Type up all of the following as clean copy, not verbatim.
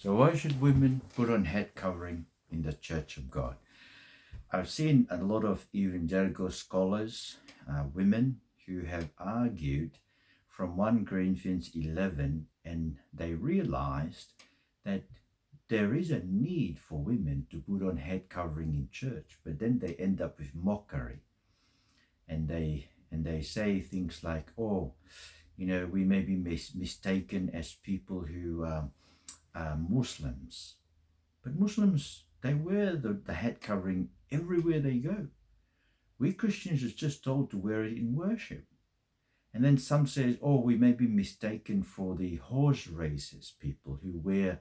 So why should women put on head covering in the Church of God? I've seen a lot of evangelical scholars, women, who have argued from 1 Corinthians 11, and they realized that there is a need for women to put on head covering in church, but then they end up with mockery, and they say things like, "Oh, we may be mistaken as people who are Muslims." But Muslims, they wear the head covering everywhere they go. We Christians are just told to wear it in worship. And then some says, "Oh, we may be mistaken for the horse racers, people who wear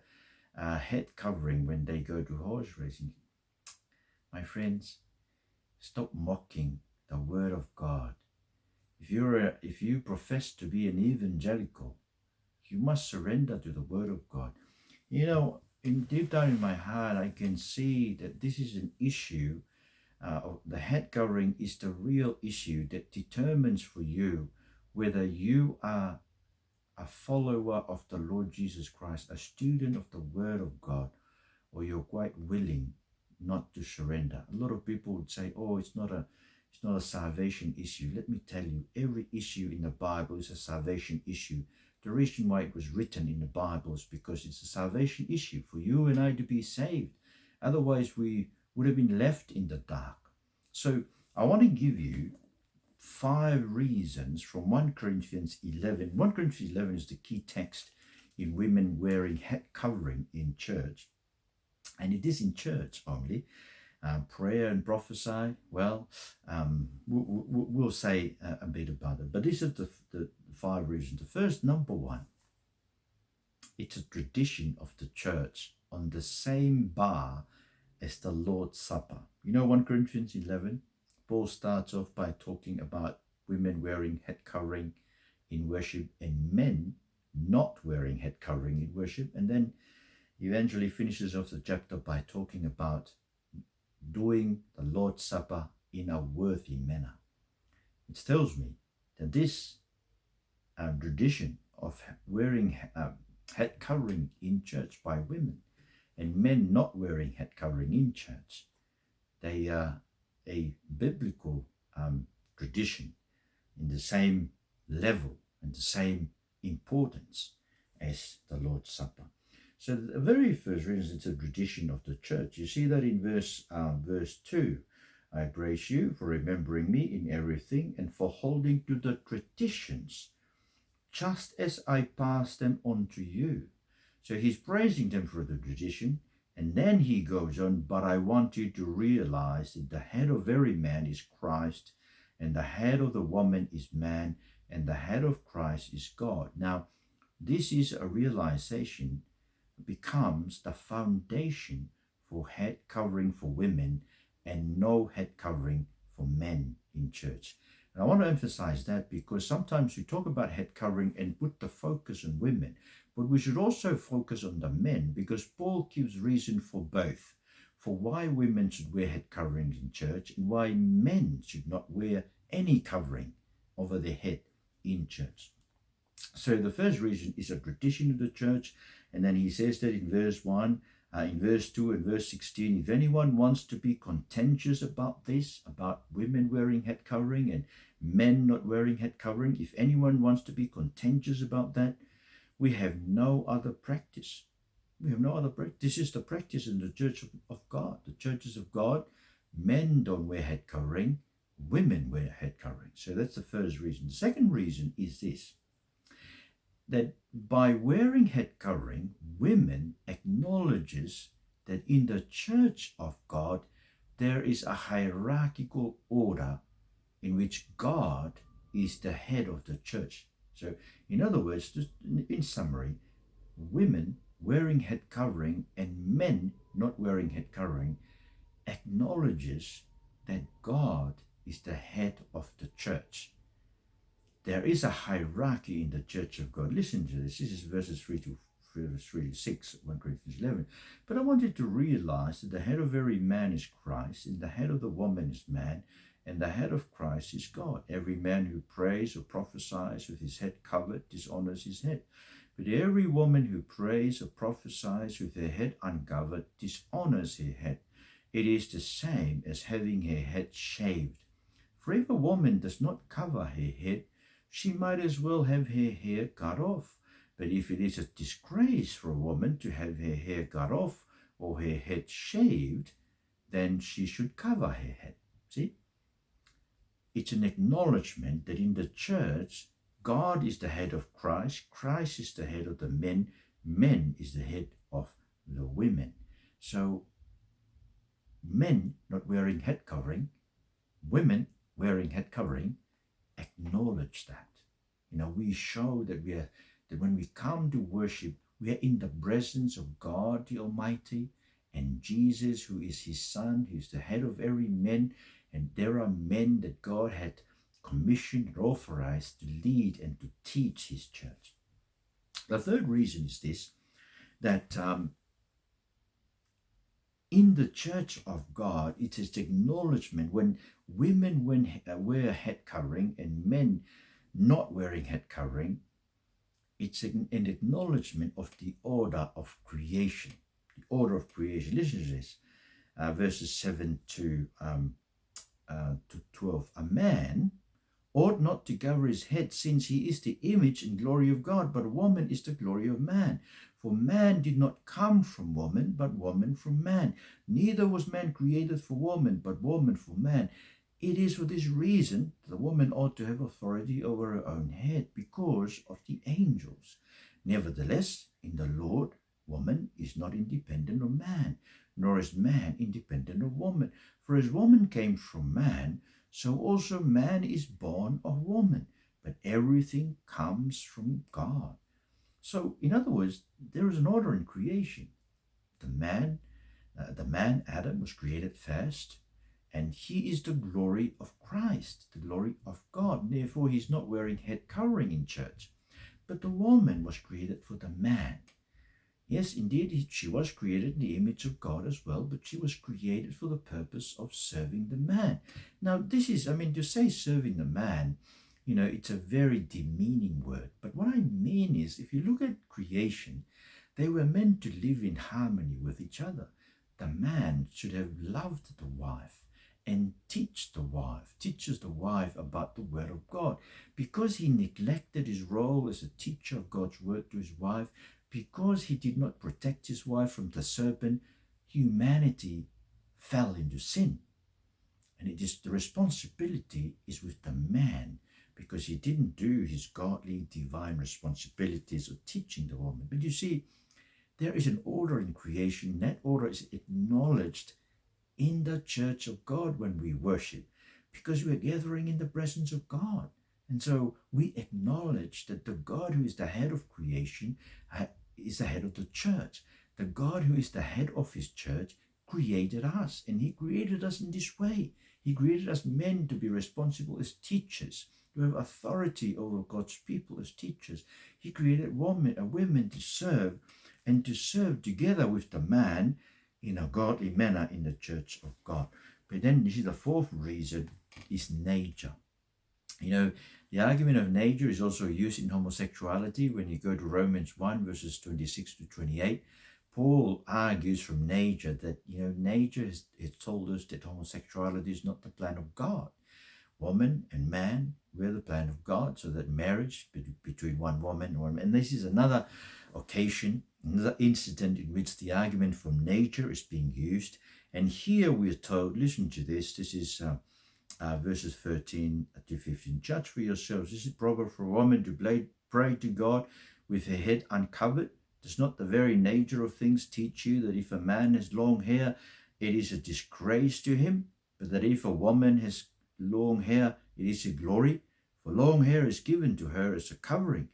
head covering when they go to horse racing." My friends, stop mocking the word of God. If you profess to be an evangelical, you must surrender to the word of God. Deep down in my heart, I can see that this is an issue. The head covering is the real issue that determines for you whether you are a follower of the Lord Jesus Christ, a student of the Word of God, or you're quite willing not to surrender. A lot of people would say, "Oh, it's not a salvation issue." Let me tell you, every issue in the Bible is a salvation issue. The reason why it was written in the Bible is because it's a salvation issue for you and I to be saved. Otherwise, we would have been left in the dark. So I want to give you 5 reasons from 1 Corinthians 11. 1 Corinthians 11 is the key text in women wearing head covering in church. And it is in church only. Prayer and prophesy, well, we'll say a bit about it. But these are the 5 reasons. The first, number 1, it's a tradition of the church on the same bar as the Lord's Supper. 1 Corinthians 11, Paul starts off by talking about women wearing head covering in worship and men not wearing head covering in worship. And then he eventually finishes off the chapter by talking about doing the Lord's Supper in a worthy manner. It tells me that this tradition of wearing head covering in church by women and men not wearing head covering in church, they are a biblical tradition in the same level and the same importance as the Lord's Supper. So the very first reason, it's a tradition of the church. You see that in verse 2. "I praise you for remembering me in everything and for holding to the traditions, just as I passed them on to you." So he's praising them for the tradition. And then he goes on, "But I want you to realize that the head of every man is Christ, and the head of the woman is man, and the head of Christ is God." Now, this is a realization becomes the foundation for head covering for women and no head covering for men in church. And I want to emphasize that because sometimes we talk about head covering and put the focus on women, but we should also focus on the men, because Paul gives reason for both, for why women should wear head coverings in church and why men should not wear any covering over their head in church. So the first reason is a tradition of the church. And then he says that in verse 1, in verse 2 and verse 16, if anyone wants to be contentious about this, about women wearing head covering and men not wearing head covering, if anyone wants to be contentious about that, we have no other practice. We have no other practice. This is the practice in the church of God. The churches of God, men don't wear head covering, women wear head covering. So that's the first reason. The second reason is this, that by wearing head covering, women acknowledges that in the church of God, there is a hierarchical order in which God is the head of the church. So in other words, just in summary, women wearing head covering and men not wearing head covering acknowledges that God is the head of the church. There is a hierarchy in the church of God. Listen to this. This is verses 3 to 6, 1 Corinthians 11. "But I want you to realize that the head of every man is Christ, and the head of the woman is man, and the head of Christ is God. Every man who prays or prophesies with his head covered dishonors his head. But every woman who prays or prophesies with her head uncovered dishonors her head. It is the same as having her head shaved. For if a woman does not cover her head, she might as well have her hair cut off. But if it is a disgrace for a woman to have her hair cut off or her head shaved, then she should cover her head. See? It's an acknowledgement that in the church, God is the head of Christ, Christ is the head of the men, men is the head of the women. So men not wearing head covering, women wearing head covering, acknowledge that. We show that that when we come to worship, we are in the presence of God the Almighty and Jesus, who is his son, who is the head of every man. And there are men that God had commissioned and authorized to lead and to teach his church. The third reason is this, that in the church of God, it is the acknowledgement when women wear head covering and men not wearing head covering, it's an acknowledgement of the order of creation. The order of creation. Listen to this, verses 7 to 12. A man ought not to cover his head, since he is the image and glory of God, but a woman is the glory of man. For man did not come from woman, but woman from man. Neither was man created for woman, but woman for man. It is for this reason the woman ought to have authority over her own head, because of the angels. Nevertheless, in the Lord, woman is not independent of man, nor is man independent of woman. For as woman came from man, so also man is born of woman. But everything comes from God. So, in other words, there is an order in creation. The man Adam was created first, and he is the glory of Christ, the glory of God. Therefore, he's not wearing head covering in church. But the woman was created for the man. Yes, indeed, she was created in the image of God as well, but she was created for the purpose of serving the man. Now, this is, to say serving the man, it's a very demeaning word. But what I mean is, if you look at creation, they were meant to live in harmony with each other. The man should have loved the wife and teaches the wife about the word of God. Because he neglected his role as a teacher of God's word to his wife, because he did not protect his wife from the serpent, humanity fell into sin. And the responsibility is with the man, because he didn't do his godly, divine responsibilities of teaching the woman. But you see, there is an order in creation. That order is acknowledged in the church of God when we worship, because we are gathering in the presence of God. And so we acknowledge that the God who is the head of creation is the head of the church. The God who is the head of his church created us, and he created us in this way. He created us men to be responsible as teachers, to have authority over God's people as teachers. He created women to serve, and to serve together with the man in a godly manner in the church of God. But then you see, the fourth reason is nature. The argument of nature is also used in homosexuality. When you go to Romans 1 verses 26 to 28, Paul argues from nature that, nature has told us that homosexuality is not the plan of God. Woman and man were the plan of God, so that marriage between one woman and one man. And this is another occasion, another incident in which the argument from nature is being used. And here we are told, listen to this, this is verses 13 to 15. Judge for yourselves. Is it proper for a woman to pray to God with her head uncovered? Does not the very nature of things teach you that if a man has long hair, it is a disgrace to him, but that if a woman has long hair, it is a glory? For long hair is given to her as a covering.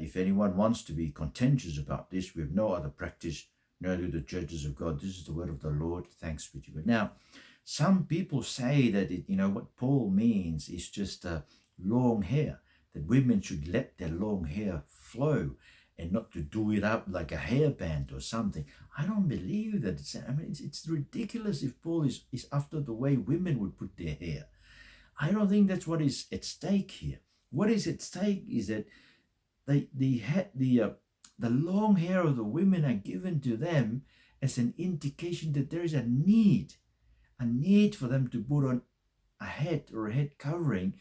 If anyone wants to be contentious about this, we have no other practice, nor do the churches of God. This is the word of the Lord. Thanks be to God. Now, some people say that what Paul means is just long hair, that women should let their long hair flow and not to do it up like a hairband or something. I don't believe that. It's ridiculous if Paul is after the way women would put their hair. I don't think that's what is at stake here. What is at stake is that the long hair of the women are given to them as an indication that there is a need for them to put on a head or a head covering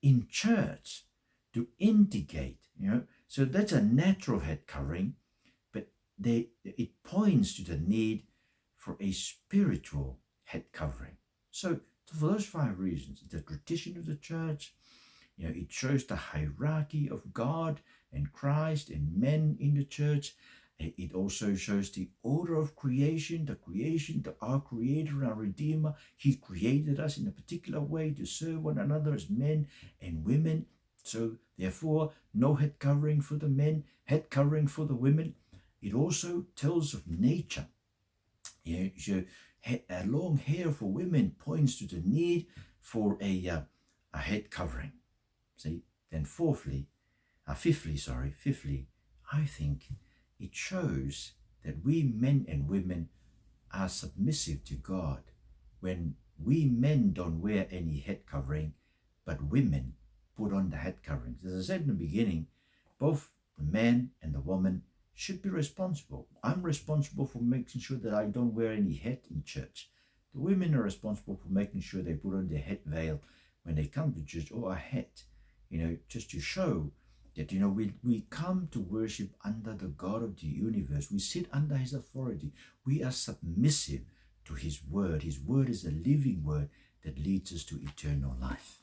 in church to indicate, so that's a natural head covering, but it points to the need for a spiritual head covering. So for those 5 reasons, the tradition of the church, it shows the hierarchy of God and Christ and men in the church. It also shows the order of creation, that our Creator and our Redeemer, He created us in a particular way to serve one another as men and women. So therefore, no head covering for the men, head covering for the women. It also tells of nature. A long hair for women points to the need for a head covering. See, then fifthly, I think it shows that we men and women are submissive to God when we men don't wear any head covering, but women put on the head coverings. As I said in the beginning, both the man and the woman should be responsible. I'm responsible for making sure that I don't wear any hat in church. The women are responsible for making sure they put on their head veil when they come to church, or a hat, just to show that, we come to worship under the God of the universe. We sit under His authority. We are submissive to His word. His word is a living word that leads us to eternal life.